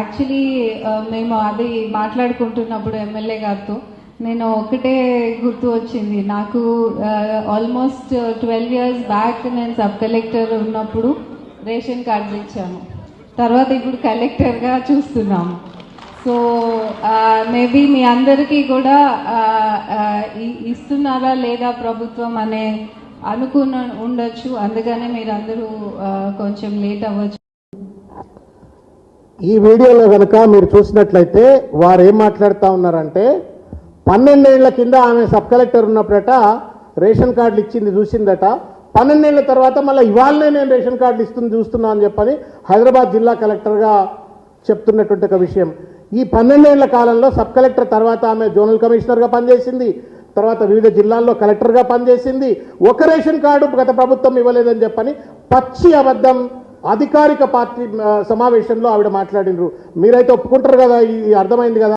Actually మేము అది మాట్లాడుకుంటున్నప్పుడు MLA గారితో నేను ఒకటే గుర్తు వచ్చింది నాకు. ఆల్మోస్ట్ 12 years బ్యాక్ నేను సబ్ కలెక్టర్ ఉన్నప్పుడు రేషన్ కార్డ్స్ ఇచ్చాము, తర్వాత ఇప్పుడు కలెక్టర్గా చూస్తున్నాము. సో మేబీ మీ అందరికీ కూడా ఇస్తున్నారా లేదా ప్రభుత్వం అనే ఉండొచ్చు, అందుకనే మీరందరూ కొంచెం లేట్ అవ్వచ్చు. ఈ వీడియోలో కనుక మీరు చూసినట్లయితే వారు ఏం మాట్లాడుతూ ఉన్నారంటే 12 ఏళ్ల కింద ఆమె సబ్ కలెక్టర్ ఉన్నప్పుడట రేషన్ కార్డులు ఇచ్చింది చూసిందట, 12 ఏళ్ల తర్వాత మళ్ళీ ఇవాళనే నేను రేషన్ కార్డులు చూస్తున్నా అని చెప్పని హైదరాబాద్ జిల్లా కలెక్టర్గా చెప్తున్నటువంటి ఒక విషయం. ఈ 12 ఏళ్ల కాలంలో సబ్ కలెక్టర్ తర్వాత ఆమె జోనల్ కమిషనర్గా పనిచేసింది, తర్వాత వివిధ జిల్లాల్లో కలెక్టర్గా పనిచేసింది. ఒక రేషన్ కార్డు గత ప్రభుత్వం ఇవ్వలేదని చెప్పని పచ్చి అబద్ధం అధికారిక పార్టీ సమావేశంలో ఆవిడ మాట్లాడినరు. మీరైతే ఒప్పుకుంటారు కదా, ఇది అర్థమైంది కదా.